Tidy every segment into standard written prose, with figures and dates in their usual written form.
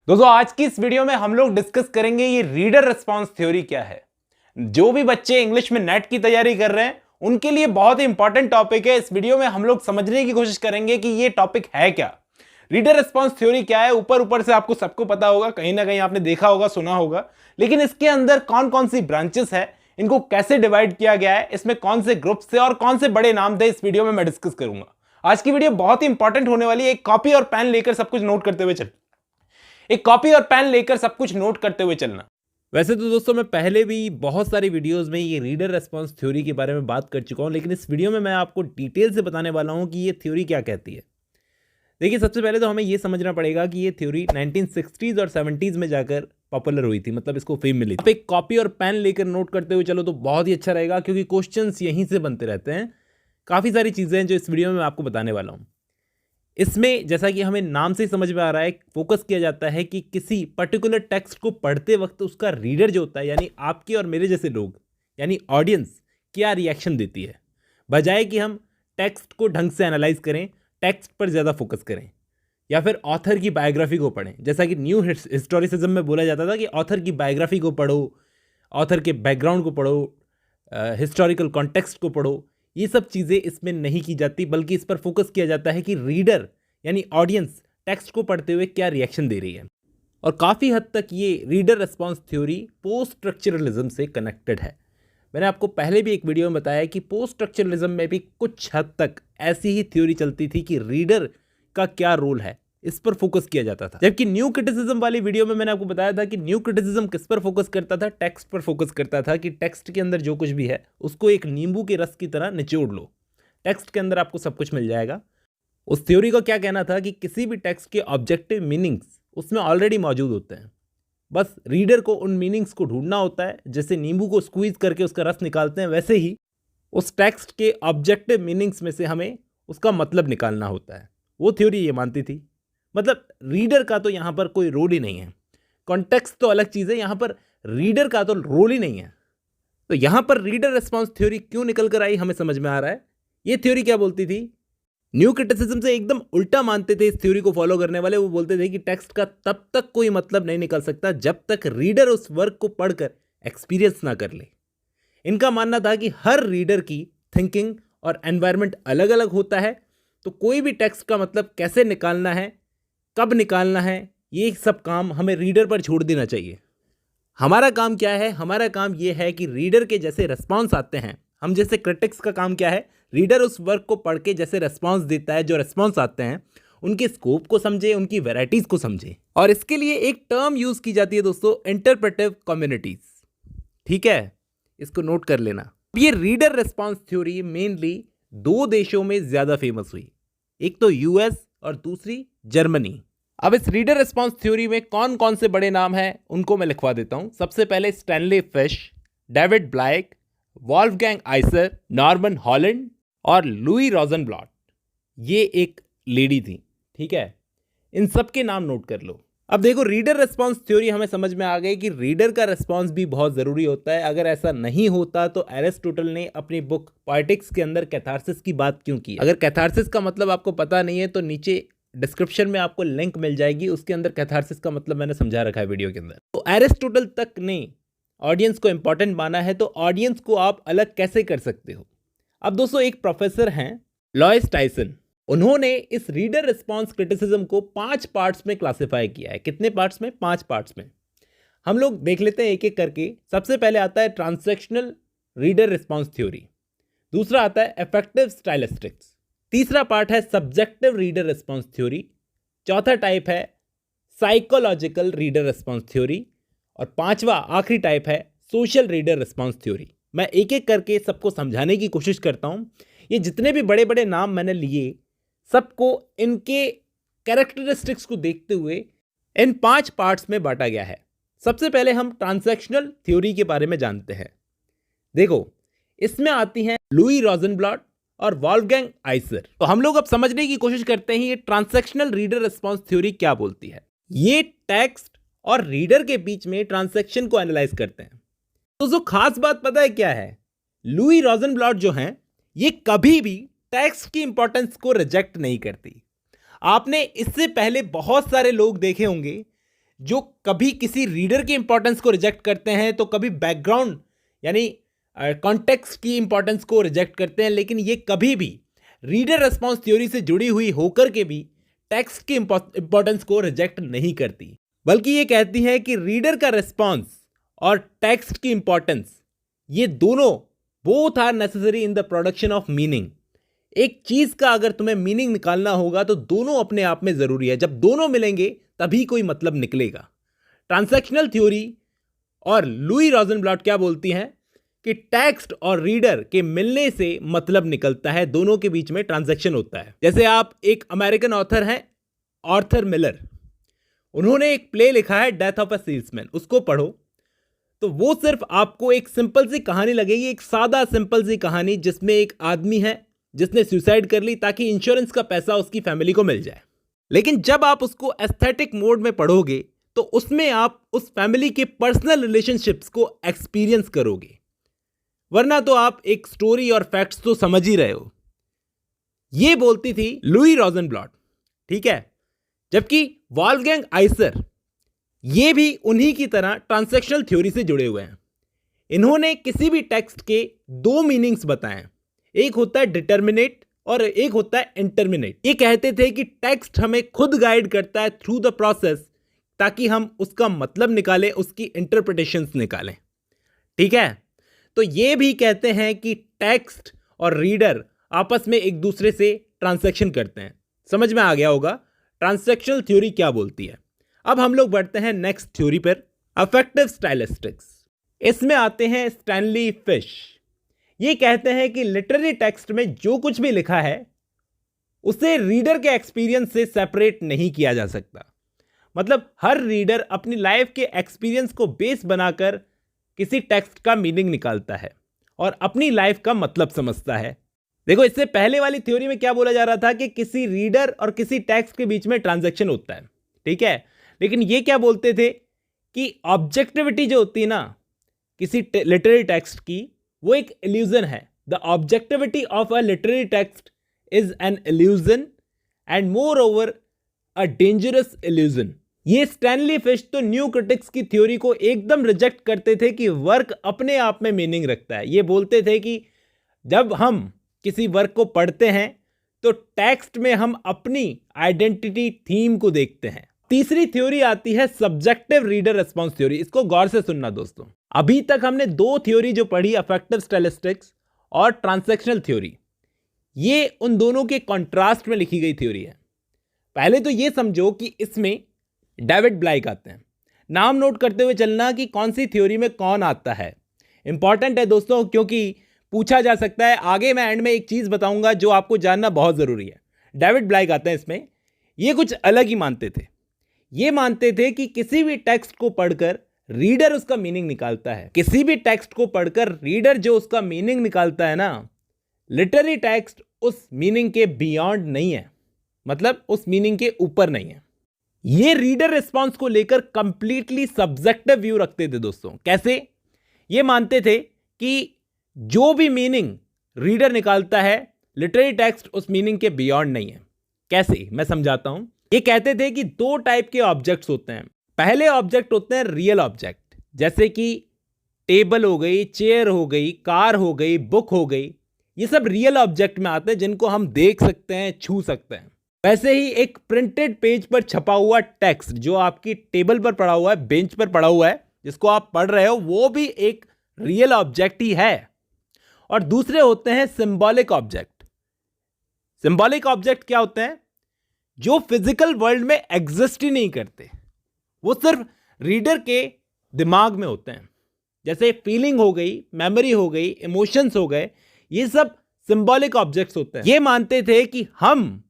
दोस्तों आज की इस वीडियो में हम लोग डिस्कस करेंगे ये रीडर रिस्पांस थ्योरी क्या है। जो भी बच्चे इंग्लिश में नेट की तैयारी कर रहे हैं उनके लिए बहुत ही इंपॉर्टेंट टॉपिक है। इस वीडियो में हम लोग समझने की कोशिश करेंगे कि ये टॉपिक है क्या, रीडर रिस्पांस थ्योरी क्या है। ऊपर ऊपर से आपको सबको पता होगा, कहीं ना कहीं आपने देखा होगा, सुना होगा, लेकिन इसके अंदर कौन कौन सी ब्रांचेस है, इनको कैसे डिवाइड किया गया है, इसमें कौन से ग्रुप्स थे और कौन से बड़े नाम थे, इस वीडियो में मैं डिस्कस करूंगा। आज की वीडियो बहुत ही इंपॉर्टेंट होने वाली है। एक कॉपी और पेन लेकर सब कुछ नोट करते हुए चल एक कॉपी और पेन लेकर सब कुछ नोट करते हुए चलना। वैसे तो दोस्तों मैं पहले भी बहुत सारी वीडियोस में ये रीडर रिस्पांस थ्योरी के बारे में बात कर चुका हूँ, लेकिन इस वीडियो में मैं आपको डिटेल से बताने वाला हूँ कि ये थ्योरी क्या कहती है। देखिए, सबसे पहले तो हमें ये समझना पड़ेगा कि ये थ्योरी 1960s और 70s में जाकर पॉपुलर हुई थी, मतलब इसको फेम मिली। आप एक कॉपी और पेन लेकर नोट करते हुए चलो तो बहुत ही अच्छा रहेगा, क्योंकि क्वेश्चंस यहीं से बनते रहते हैं। काफ़ी सारी चीज़ें हैं जो इस वीडियो में मैं आपको बताने वाला हूँ। इसमें जैसा कि हमें नाम से ही समझ में आ रहा है, फोकस किया जाता है कि किसी पर्टिकुलर टेक्स्ट को पढ़ते वक्त उसका रीडर जो होता है, यानी आपके और मेरे जैसे लोग, यानी ऑडियंस, क्या रिएक्शन देती है। बजाय कि हम टेक्स्ट को ढंग से एनालाइज करें, टेक्स्ट पर ज़्यादा फोकस करें, या फिर ऑथर की बायोग्राफी को पढ़ें। जैसा कि न्यू हिस्टोरिसिज्म में बोला जाता था कि ऑथर की बायोग्राफी को पढ़ो, ऑथर के बैकग्राउंड को पढ़ो, हिस्टोरिकल कॉन्टेक्स्ट को पढ़ो। ये सब चीज़ें इसमें नहीं की जाती, बल्कि इस पर फोकस किया जाता है कि रीडर यानी ऑडियंस टेक्स्ट को पढ़ते हुए क्या रिएक्शन दे रही है। और काफ़ी हद तक ये reader response theory post structuralism से कनेक्टेड है। मैंने आपको पहले भी एक वीडियो में बताया कि पोस्ट स्ट्रक्चरलिज्म में भी कुछ हद तक ऐसी ही थ्योरी चलती थी कि रीडर का क्या रोल है, इस पर फोकस किया जाता था। जबकि न्यू क्रिटिसिज्म वाली वीडियो में मैंने आपको बताया था कि न्यू क्रिटिसिज्म किस पर फोकस करता था, टेक्स्ट पर फोकस करता था कि टेक्स्ट के अंदर जो कुछ भी है उसको एक नींबू के रस की तरह निचोड़ लो, टेक्स्ट के अंदर आपको सब कुछ मिल जाएगा। उस थ्योरी का क्या कहना था कि किसी भी टेक्स्ट के ऑब्जेक्टिव मीनिंग्स उसमें ऑलरेडी मौजूद होते हैं, बस रीडर को उन मीनिंग्स को ढूंढना होता है। जैसे नींबू को स्क्वीज करके उसका रस निकालते हैं, वैसे ही उस टेक्स्ट के ऑब्जेक्टिव मीनिंग्स में से हमें उसका मतलब निकालना होता है। वो थ्योरी ये मानती थी, मतलब रीडर का तो यहाँ पर कोई रोल ही नहीं है। कॉन्टेक्स्ट तो अलग चीज़ है, यहाँ पर रीडर का तो रोल ही नहीं है। तो यहाँ पर रीडर रिस्पांस थ्योरी क्यों निकल कर आई, हमें समझ में आ रहा है। ये थ्योरी क्या बोलती थी, न्यू क्रिटिसिज्म से एकदम उल्टा मानते थे इस थ्योरी को फॉलो करने वाले। वो बोलते थे कि टेक्स्ट का तब तक कोई मतलब नहीं निकल सकता जब तक रीडर उस वर्क को पढ़कर एक्सपीरियंस ना कर ले। इनका मानना था कि हर रीडर की थिंकिंग और एनवायरनमेंट अलग अलग होता है, तो कोई भी टेक्स्ट का मतलब कैसे निकालना है, कब निकालना है, ये सब काम हमें रीडर पर छोड़ देना चाहिए। हमारा काम क्या है, हमारा काम ये है कि रीडर के जैसे रिस्पांस आते हैं, हम जैसे क्रिटिक्स का काम क्या है, रीडर उस वर्क को पढ़ के जैसे रिस्पांस देता है, जो रिस्पांस आते हैं उनके स्कोप को समझे, उनकी वैरायटीज को समझे। और इसके लिए एक टर्म यूज की जाती है दोस्तों, इंटरप्रेटिव कम्युनिटीज। ठीक है, इसको नोट कर लेना। ये रीडर रिस्पांस थ्योरी मेनली दो देशों में ज्यादा फेमस हुई, एक तो यूएस और दूसरी जर्मनी। अब इस रीडर रिस्पांस थ्योरी में कौन कौन से बड़े नाम हैं उनको मैं लिखवा देता हूं। सबसे पहले Stanley Fish, David Bleich, Wolfgang Iser, Norman Holland और लुई रोजनब्लॉट। ये एक लेडी थी, ठीक है। इन सब के नाम नोट कर लो। अब देखो, रीडर रिस्पांस थ्योरी हमें समझ में आ गई कि रीडर का रिस्पांस भी बहुत ज़रूरी होता है। अगर ऐसा नहीं होता तो एरिस्टोटल ने अपनी बुक पोएटिक्स के अंदर कैथारसिस की बात क्यों की। अगर कैथारसिस का मतलब आपको पता नहीं है तो नीचे डिस्क्रिप्शन में आपको लिंक मिल जाएगी, उसके अंदर कैथारसिस का मतलब मैंने समझा रखा है वीडियो के अंदर। तो एरिस्टोटल तक ने ऑडियंस को इंपॉर्टेंट माना है, तो ऑडियंस को आप अलग कैसे कर सकते हो। अब दोस्तों एक प्रोफेसर हैं लॉयस टाइसन, उन्होंने इस रीडर रिस्पांस क्रिटिसिज्म को 5 पार्ट्स में क्लासिफाई किया है। कितने पार्ट्स में? 5 पार्ट्स में। हम लोग देख लेते हैं एक एक करके। सबसे पहले आता है ट्रांसैक्शनल रीडर रिस्पांस थ्योरी, दूसरा आता है इफेक्टिव स्टाइलिस्टिक्स, तीसरा पार्ट है सब्जेक्टिव रीडर रिस्पांस थ्योरी, चौथा टाइप है साइकोलॉजिकल रीडर रिस्पांस थ्योरी, और पांचवा आखिरी टाइप है सोशल रीडर रिस्पांस थ्योरी। मैं एक एक करके सबको समझाने की कोशिश करता हूं। ये जितने भी बड़े बड़े नाम मैंने लिए, सबको इनके कैरेक्टरिस्टिक्स को देखते हुए इन 5 पार्ट्स में बांटा गया है। सबसे पहले हम ट्रांसैक्शनल थ्योरी के बारे में जानते हैं। देखो, इसमें आती हैं लुई रोजनब्लॉट और वॉल्फगैंग आइसर। तो हम लोग अब समझने की कोशिश करते हैं ये ट्रांसैक्शनल रीडर रिस्पांस थ्योरी क्या बोलती है। ये टेक्स्ट और रीडर के बीच में ट्रांसैक्शन को एनालाइज करते हैं। तो जो खास बात पता है क्या है, लुई रोजनब्लॉट जो हैं, ये कभी भी टेक्स्ट की इंपॉर्टेंस को रिजेक्ट नहीं करती। आपने इससे पहले बहुत सारे लोग देखे होंगे जो कभी किसी रीडर के इंपॉर्टेंस को रिजेक्ट करते हैं तो कभी बैकग्राउंड यानी कॉन्टेक्स्ट की इंपॉर्टेंस को रिजेक्ट करते हैं, लेकिन ये कभी भी रीडर रेस्पॉन्स थ्योरी से जुड़ी हुई होकर के भी टेक्स्ट की इंपॉर्टेंस को रिजेक्ट नहीं करती, बल्कि ये कहती है कि रीडर का रेस्पॉन्स और टेक्स्ट की इंपॉर्टेंस ये दोनों both are necessary in the production of meaning. एक चीज का अगर तुम्हें मीनिंग निकालना होगा तो दोनों अपने आप में जरूरी है। जब दोनों मिलेंगे तभी कोई मतलब निकलेगा। ट्रांजैक्शनल थ्योरी और लुई रोजनब्लॉट क्या बोलती हैं कि टेक्स्ट और रीडर के मिलने से मतलब निकलता है, दोनों के बीच में ट्रांजैक्शन होता है। जैसे आप एक अमेरिकन ऑथर हैं आर्थर मिलर, उन्होंने एक प्ले लिखा है डेथ ऑफ अ सेल्समैन, उसको पढ़ो तो वो सिर्फ आपको एक सिंपल सी कहानी लगेगी, एक सादा सिंपल सी कहानी जिसमें एक आदमी है जिसने सुसाइड कर ली ताकि इंश्योरेंस का पैसा उसकी फैमिली को मिल जाए। लेकिन जब आप उसको एस्थेटिक मोड में पढ़ोगे तो उसमें आप उस फैमिली के पर्सनल रिलेशनशिप्स को एक्सपीरियंस करोगे, वरना तो आप एक स्टोरी और फैक्ट्स तो समझ ही रहे हो। ये बोलती थी लुई रोजनब्लॉट, ठीक है। जबकि वॉल्फगैंग आइसर ये भी उन्हीं की तरह ट्रांजैक्शनल थ्योरी से जुड़े हुए हैं। इन्होंने किसी भी टेक्स्ट के दो मीनिंग्स बताए हैं, एक होता है डिटर्मिनेट और एक होता है इंटरमिनेट। ये कहते थे कि टेक्स्ट हमें खुद गाइड करता है थ्रू द प्रोसेस ताकि हम उसका मतलब निकालें, उसकी इंटरप्रिटेशंस निकालें, ठीक है। तो ये भी कहते हैं कि टेक्स्ट और रीडर आपस में एक दूसरे से ट्रांजैक्शन करते हैं। समझ में आ गया होगा ट्रांजैक्शनल थ्योरी क्या बोलती है। अब हम लोग बढ़ते हैं नेक्स्ट थ्योरी पर, अफेक्टिव स्टाइलिस्टिक्स। इसमें आते हैं स्टैनली फिश। ये कहते हैं कि लिटरेरी टेक्स्ट में जो कुछ भी लिखा है उसे रीडर के एक्सपीरियंस से सेपरेट नहीं किया जा सकता। मतलब हर रीडर अपनी लाइफ के एक्सपीरियंस को बेस बनाकर किसी टेक्स्ट का मीनिंग निकालता है और अपनी लाइफ का मतलब समझता है। देखो, इससे पहले वाली थ्योरी में क्या बोला जा रहा था कि किसी रीडर और किसी टेक्स्ट के बीच में ट्रांजैक्शन होता है, ठीक है। लेकिन ये क्या बोलते थे कि ऑब्जेक्टिविटी जो होती है ना किसी लिटरेरी टेक्स्ट की, वो एक इल्यूजन है। The objectivity of a literary text is an illusion and more over a dangerous illusion. ये स्टैनली फिश तो न्यू क्रिटिक्स की थ्योरी को एकदम रिजेक्ट करते थे कि वर्क अपने आप में मीनिंग रखता है। ये बोलते थे कि जब हम किसी वर्क को पढ़ते हैं तो टेक्स्ट में हम अपनी आइडेंटिटी थीम को देखते हैं। तीसरी थ्योरी आती है सब्जेक्टिव रीडर रिस्पॉन्स थ्योरी। इसको गौर से सुनना दोस्तों। अभी तक हमने दो थ्योरी जो पढ़ी, अफेक्टिव स्टाइलिस्टिक्स और ट्रांजैक्शनल थ्योरी, ये उन दोनों के कॉन्ट्रास्ट में लिखी गई थ्योरी है। पहले तो ये समझो कि इसमें डेविड ब्लाइक आते हैं। नाम नोट करते हुए चलना कि कौन सी थ्योरी में कौन आता है। इंपॉर्टेंट है दोस्तों, क्योंकि पूछा जा सकता है। आगे मैं एंड में एक चीज बताऊंगा जो आपको जानना बहुत जरूरी है। डेविड ब्लाइक आते हैं इसमें। ये कुछ अलग ही मानते थे। ये मानते थे कि किसी भी टेक्स्ट को पढ़कर रीडर उसका मीनिंग निकालता है। किसी भी टेक्स्ट को पढ़कर रीडर जो उसका मीनिंग निकालता है ना, लिटरेरी टेक्स्ट उस मीनिंग के बियॉन्ड नहीं है, मतलब उस मीनिंग के ऊपर नहीं है। ये रीडर रिस्पॉन्स को लेकर कंप्लीटली सब्जेक्टिव व्यू रखते थे दोस्तों। कैसे? ये मानते थे कि जो भी मीनिंग रीडर निकालता है, लिटरेरी टेक्स्ट उस मीनिंग के बियॉन्ड नहीं है। कैसे? मैं समझाता हूं। ये कहते थे कि दो टाइप के ऑब्जेक्ट्स होते हैं। पहले ऑब्जेक्ट होते हैं रियल ऑब्जेक्ट, जैसे कि टेबल हो गई, चेयर हो गई, कार हो गई, बुक हो गई। ये सब रियल ऑब्जेक्ट में आते हैं जिनको हम देख सकते हैं, छू सकते हैं। वैसे ही एक प्रिंटेड पेज पर छपा हुआ टेक्स्ट जो आपकी टेबल पर पड़ा हुआ है, बेंच पर पड़ा हुआ है, जिसको आप पढ़ रहे हो, वो भी एक रियल ऑब्जेक्ट ही है। और दूसरे होते हैं सिंबॉलिक ऑब्जेक्ट। सिंबॉलिक ऑब्जेक्ट क्या होते हैं? जो फिजिकल वर्ल्ड में एग्जिस्ट ही नहीं करते, वो सिर्फ रीडर के दिमाग में होते हैं। जैसे फीलिंग हो गई, मेमोरी हो गई, इमोशंस हो गए, ये सब सिंबॉलिक ऑब्जेक्ट्स होते हैं। ये मानते थे कि हम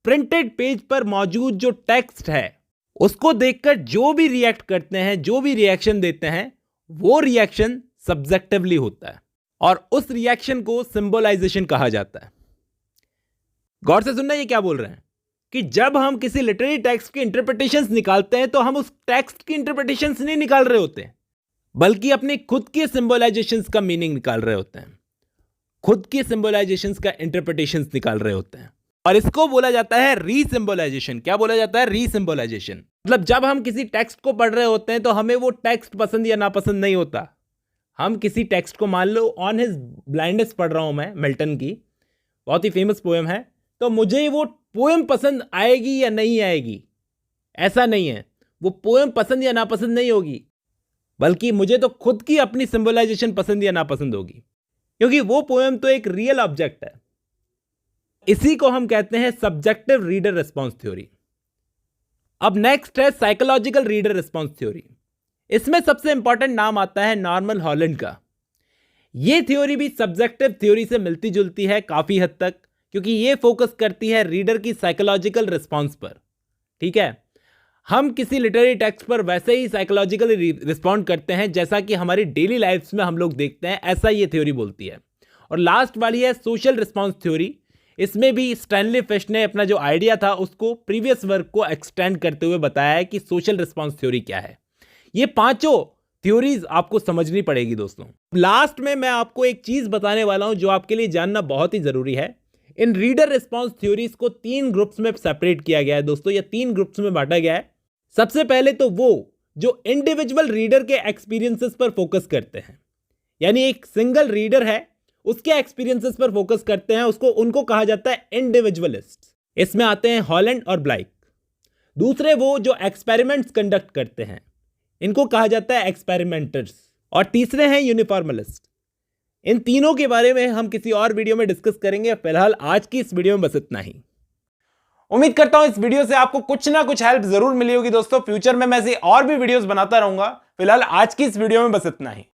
प्रिंटेड पेज पर मौजूद जो टेक्स्ट है उसको देखकर जो भी रिएक्ट करते हैं, जो भी रिएक्शन देते हैं, वो रिएक्शन सब्जेक्टिवली होता है और उस रिएक्शन को सिंबलाइजेशन कहा जाता है। गौर से सुनना, ये क्या बोल रहे हैं कि जब हम किसी लिटरेरी टेक्स्ट की इंटरप्रिटेशंस निकालते हैं तो हम उस टेक्स्ट की इंटरप्रिटेशंस नहीं निकाल रहे होते, बल्कि अपने खुद के सिंबलाइजेशंस का मीनिंग निकाल रहे होते हैं, खुद के सिंबलाइजेशंस का इंटरप्रिटेशंस निकाल रहे होते हैं। और इसको बोला जाता है रीसिंबलाइजेशन। क्या बोला जाता है? रीसिंबलाइजेशन। मतलब जब हम किसी टेक्स्ट को पढ़ रहे होते हैं तो हमें वो टेक्स्ट पसंद या नापसंद नहीं होता। हम किसी टेक्स्ट को, मान लो ऑन हिज ब्लाइंडनेस पढ़ रहा हूं मैं, मिल्टन की बहुत ही फेमस पोएम है, तो मुझे वो पोएम पसंद आएगी या नहीं आएगी ऐसा नहीं है। वो पोएम पसंद या नापसंद नहीं होगी, बल्कि मुझे तो खुद की अपनी सिंबलाइजेशन पसंद या नापसंद होगी, क्योंकि वो पोएम तो एक रियल ऑब्जेक्ट है। इसी को हम कहते हैं सब्जेक्टिव रीडर रिस्पॉन्स थ्योरी। अब नेक्स्ट है साइकोलॉजिकल रीडर रिस्पॉन्स थ्योरी। इसमें सबसे इंपॉर्टेंट नाम आता है नॉर्मन हॉलैंड का। यह थ्योरी भी सब्जेक्टिव थ्योरी से मिलती जुलती है काफी हद तक, क्योंकि यह फोकस करती है रीडर की साइकोलॉजिकल रिस्पॉन्स पर। ठीक है, हम किसी लिटरेरी टेक्स्ट पर वैसे ही साइकोलॉजिकली रिस्पॉन्ड करते हैं जैसा कि हमारी डेली लाइफ्स में हम लोग देखते हैं, ऐसा ये थ्योरी बोलती है। और लास्ट वाली है सोशल रिस्पॉन्स थ्योरी। इसमें भी स्टैनली फिश ने अपना जो आइडिया था उसको प्रीवियस वर्क को एक्सटेंड करते हुए बताया है कि सोशल रिस्पॉन्स थ्योरी क्या है। ये पांचों थ्योरीज आपको समझनी पड़ेगी दोस्तों। लास्ट में मैं आपको एक चीज बताने वाला हूं जो आपके लिए जानना बहुत ही जरूरी है। इन रीडर रिस्पॉन्स थ्योरीज को 3 ग्रुप्स में सेपरेट किया गया है दोस्तों, या 3 ग्रुप्स में बांटा गया है। सबसे पहले तो वो जो इंडिविजुअल रीडर के एक्सपीरियंसेस पर फोकस करते हैं, यानी एक सिंगल रीडर है उसके एक्सपीरियंसेस पर फोकस करते हैं, उनको कहा जाता है इंडिविजुअलिस्ट। इसमें आते हैं हॉलैंड और ब्लाइक। दूसरे वो जो एक्सपेरिमेंट्स कंडक्ट करते हैं, इनको कहा जाता है एक्सपेरिमेंटर्स। और तीसरे हैं यूनिफॉर्मलिस्ट। इन तीनों के बारे में हम किसी और वीडियो में डिस्कस करेंगे। फिलहाल आज की इस वीडियो में बस इतना ही। उम्मीद करता हूं इस वीडियो से आपको कुछ ना कुछ हेल्प जरूर मिली होगी दोस्तों। फ्यूचर में मैं ऐसी और भी वीडियोस बनाता रहूंगा। फिलहाल आज की इस वीडियो में बस इतना ही।